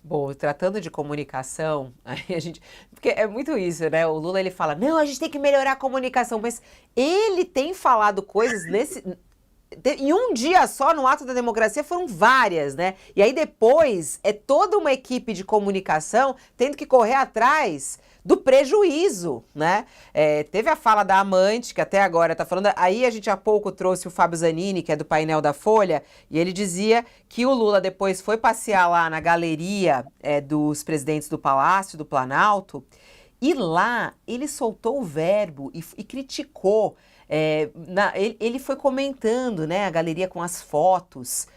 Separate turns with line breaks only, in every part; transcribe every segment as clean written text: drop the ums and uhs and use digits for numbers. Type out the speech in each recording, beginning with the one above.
Bom, tratando de comunicação, aí a gente, porque é muito isso, né? O Lula ele fala, não, a gente tem que melhorar a comunicação, mas ele tem falado coisas em um dia só, no ato da democracia, foram várias, né? E aí depois é toda uma equipe de comunicação tendo que correr atrás do prejuízo, né? Teve a fala da amante, que até agora tá falando. Aí a gente há pouco trouxe o Fábio Zanini, que é do painel da Folha, e ele dizia que o Lula depois foi passear lá na galeria dos presidentes do Palácio do Planalto, e lá ele soltou o verbo e criticou. Ele foi comentando, né, a galeria com as fotos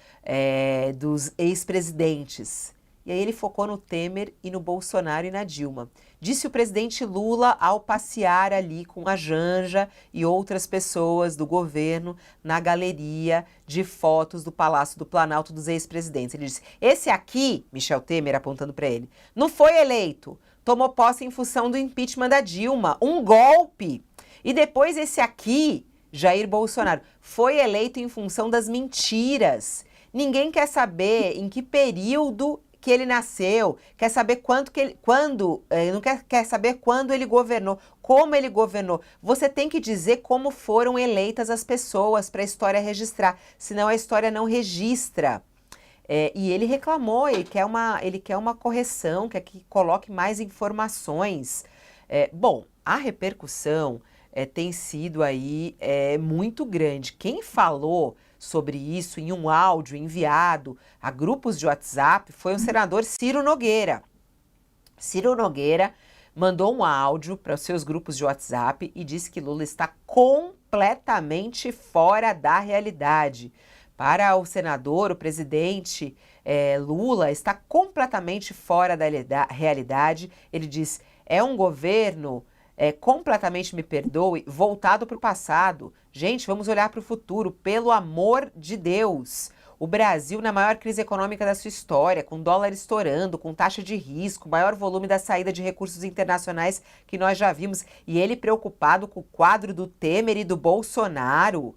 dos ex-presidentes. E aí ele focou no Temer e no Bolsonaro e na Dilma. Disse o presidente Lula ao passear ali com a Janja e outras pessoas do governo na galeria de fotos do Palácio do Planalto dos ex-presidentes. Ele disse: esse aqui, Michel Temer apontando para ele, não foi eleito, tomou posse em função do impeachment da Dilma, um golpe. E depois esse aqui, Jair Bolsonaro, foi eleito em função das mentiras. Ninguém quer saber em que período que ele nasceu, quer saber não quer saber quando ele governou, como ele governou. Você tem que dizer como foram eleitas as pessoas para a história registrar, senão a história não registra. E ele reclamou, ele quer uma correção, quer que coloque mais informações. Bom, a repercussão tem sido aí muito grande. Quem falou sobre isso em um áudio enviado a grupos de WhatsApp foi o senador Ciro Nogueira. Ciro Nogueira mandou um áudio para os seus grupos de WhatsApp e disse que Lula está completamente fora da realidade. Para o senador, o presidente Lula está completamente fora da realidade. Ele diz: é um governo completamente, me perdoe, voltado para o passado. Gente, vamos olhar para o futuro, pelo amor de Deus. O Brasil na maior crise econômica da sua história, com dólar estourando, com taxa de risco, maior volume da saída de recursos internacionais que nós já vimos. E ele preocupado com o quadro do Temer e do Bolsonaro,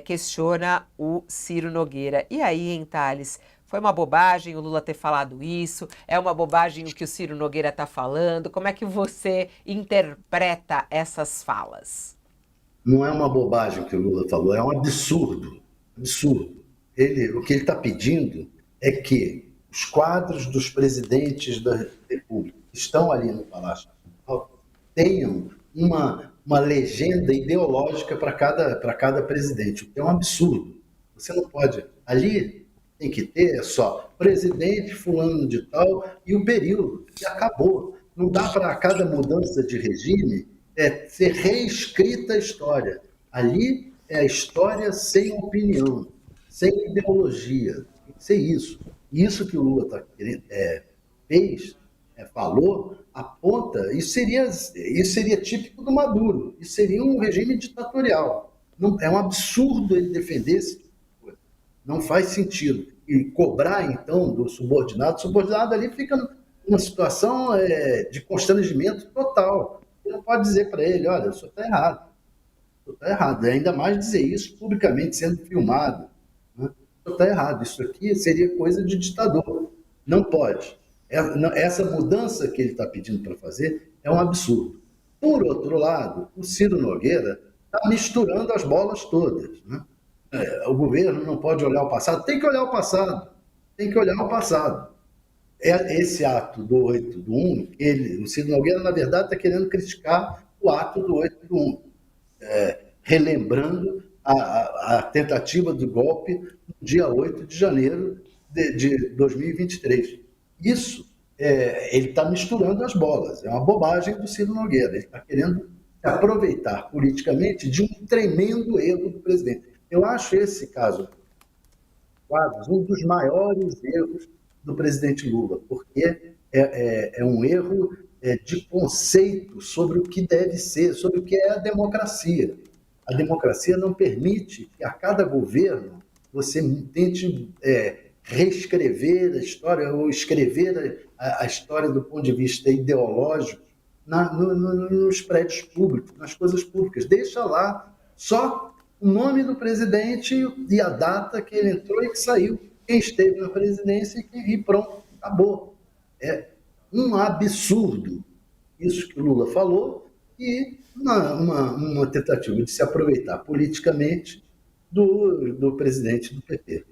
questiona o Ciro Nogueira. E aí, hein, Thales? Foi uma bobagem o Lula ter falado isso? É uma bobagem o que o Ciro Nogueira está falando? Como é que você interpreta essas falas?
Não é uma bobagem o que o Lula falou, é um absurdo. Absurdo. O que ele está pedindo é que os quadros dos presidentes da República que estão ali no Palácio tenham uma legenda ideológica para cada presidente, o que é um absurdo. Você não pode. Ali tem que ter só presidente, fulano de tal, e o período, e acabou. Não dá para cada mudança de regime ser reescrita a história. Ali é a história sem opinião, sem ideologia. Tem que ser isso. Isso que o Lula fez, falou, aponta, isso seria típico do Maduro, isso seria um regime ditatorial. Não, é um absurdo ele defender esse tipo de coisa. Não faz sentido. E cobrar, então, do subordinado, o subordinado ali fica numa situação de constrangimento total. Você não pode dizer para ele, olha, o senhor está errado. O senhor está errado. E ainda mais dizer isso publicamente, sendo filmado. Né? O senhor está errado. Isso aqui seria coisa de ditador. Não pode. Essa mudança que ele está pedindo para fazer é um absurdo. Por outro lado, o Ciro Nogueira está misturando as bolas todas. Né? O governo não pode olhar o passado. Tem que olhar o passado. Tem que olhar o passado. Esse ato do 8 do 1, o Ciro Nogueira, na verdade, está querendo criticar o ato do 8 do 1, relembrando a tentativa do golpe no dia 8 de janeiro de 2023. Isso, ele está misturando as bolas. É uma bobagem do Ciro Nogueira. Ele está querendo aproveitar politicamente de um tremendo erro do presidente. Eu acho esse caso, quadros, um dos maiores erros do presidente Lula, porque é um erro de conceito sobre o que deve ser, sobre o que é a democracia. A democracia não permite que a cada governo você tente reescrever a história ou escrever a história do ponto de vista ideológico nos prédios públicos, nas coisas públicas. Deixa lá só o nome do presidente e a data que ele entrou e que saiu, quem esteve na presidência e pronto, acabou. É um absurdo isso que o Lula falou e uma tentativa de se aproveitar politicamente do presidente do PT.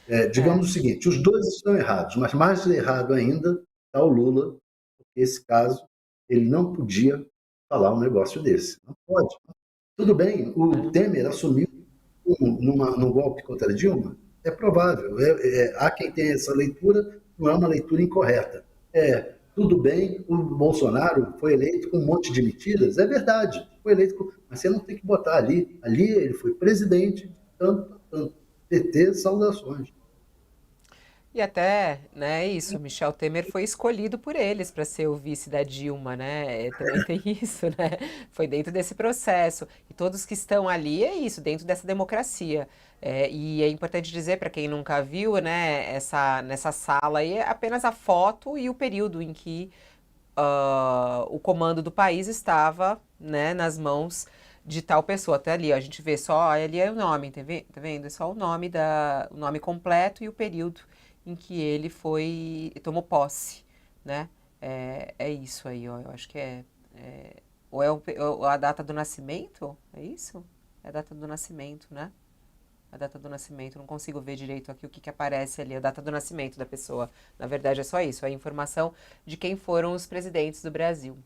É,
Digamos o seguinte, os dois estão errados, mas mais errado ainda está o Lula, porque esse caso ele não podia falar um negócio desse. Não pode. Tudo bem, o
é.
Temer assumiu num golpe contra a Dilma? É provável. Há quem tenha essa leitura, não é uma leitura incorreta. Tudo bem, o Bolsonaro foi eleito com um monte de mentiras, é verdade, foi eleito mas você não tem que botar ali. Ali ele foi presidente de tanto a tanto. PT, saudações.
E até, né, isso, Michel Temer foi escolhido por eles para ser o vice da Dilma, né? Também tem isso, né? Foi dentro desse processo. E todos que estão ali é isso, dentro dessa democracia. E é importante dizer para quem nunca viu, né, nessa sala aí é apenas a foto e o período em que o comando do país estava, né, nas mãos de tal pessoa. Até ali, ó, a gente vê só, ali é o nome, tá vendo? É só o nome completo e o período em que ele tomou posse, né? É isso aí, ó, eu acho que ou é ou a data do nascimento? É isso? É a data do nascimento, né? A data do nascimento, não consigo ver direito aqui o que aparece ali, a data do nascimento da pessoa. Na verdade, é só isso, é a informação de quem foram os presidentes do Brasil.